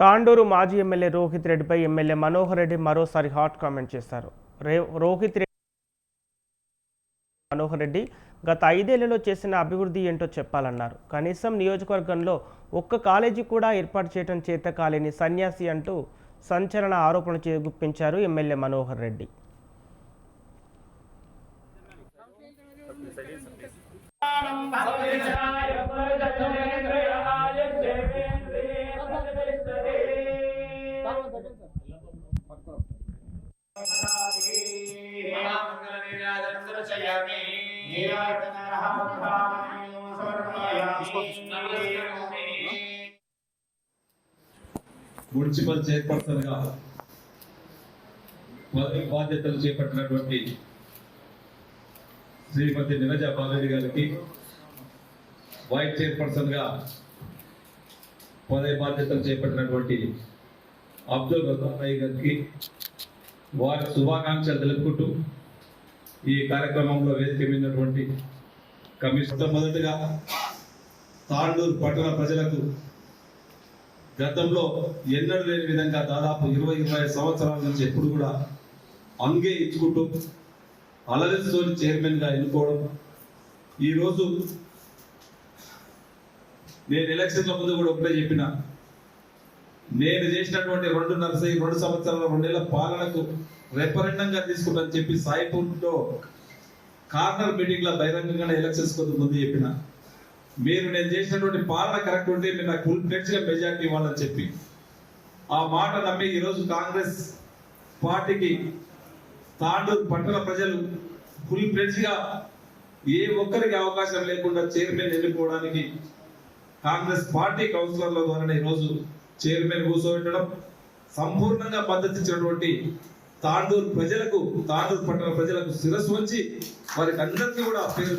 తాండూరు మాజీ ఎమ్మెల్యే రోహిత్ రెడ్డిపై ఎమ్మెల్యే మనోహర్ రెడ్డి మరోసారి హాట్ కామెంట్ చేశారు. రోహిత్ రెడ్డి మనోహర్ రెడ్డి గత 5 ఏళ్లలో చేసిన అభివృద్ధి ఏంటో చెప్పాలన్నారు. కనీసం నియోజకవర్గంలో ఒక్క కాలేజీ కూడా ఏర్పాటు చేయడం చేత కాలేని సన్యాసి అంటూ సంచలన ఆరోపణలు గుప్పించారు MLA Manohar Reddy. Municipal chairperson గా బాధ్యతలు చేపట్టినటువంటి శ్రీమతి నిరజా బాలరెడ్డి గారికి, వైస్ చైర్పర్సన్ గా బాధ్యతలు చేపట్టినటువంటి అబ్దుల్ రజాక్ గారికి వారి శుభాకాంక్షలు తెలుపుకుంటూ ఈ కార్యక్రమంలో వేదిక మీదటువంటి కమిషన్ మొదటగా తాండూరు పట్టణ ప్రజలకు గతంలో ఎన్నడూ లేని విధంగా దాదాపు 20-25 సంవత్సరాల నుంచి ఎప్పుడు కూడా అంగే ఇచ్చుకుంటూ అలరిస్తోని చైర్మన్ గా ఎన్నుకోవడం. ఈరోజు నేను ఎలక్షన్ల ముందు కూడా ఒకటే చెప్పిన, నేను చేసినటువంటి 2 సంవత్సరాల 2 నెలల పాలనకు రెఫరెండంగా తీసుకుంటానని చెప్పి సాయిపూర్లో కార్నర్ మీటింగ్ లో బహిరంగంగా ఎలక్షన్స్ కొద్ది ముందు చెప్పిన, మీరు నేను చేసినటువంటి పాలన కరెక్ట్ ఉంటే మీరు నాకు ఫుల్ ఫ్లెడ్జ్ గా మెజార్టీ ఇవ్వాలని చెప్పి ఆ మాట నమ్మి ఈరోజు కాంగ్రెస్ పార్టీకి తాండూరు పట్టణ ప్రజలు ఫుల్ ఫ్లెడ్జ్ గా ఏ ఒక్కరికి అవకాశం లేకుండా చైర్మన్ ఎన్నుకోవడానికి కాంగ్రెస్ పార్టీ కౌన్సిలర్ల ద్వారా ఈరోజు చైర్మన్ కూర్చోబెట్టడం, సంపూర్ణంగా మద్దతు ఇచ్చినటువంటి తాండూరు ప్రజలకు, తాండూరు పట్టణ ప్రజలకు శిరస్సు వంచి వారికి అందరికీ కూడా పేరు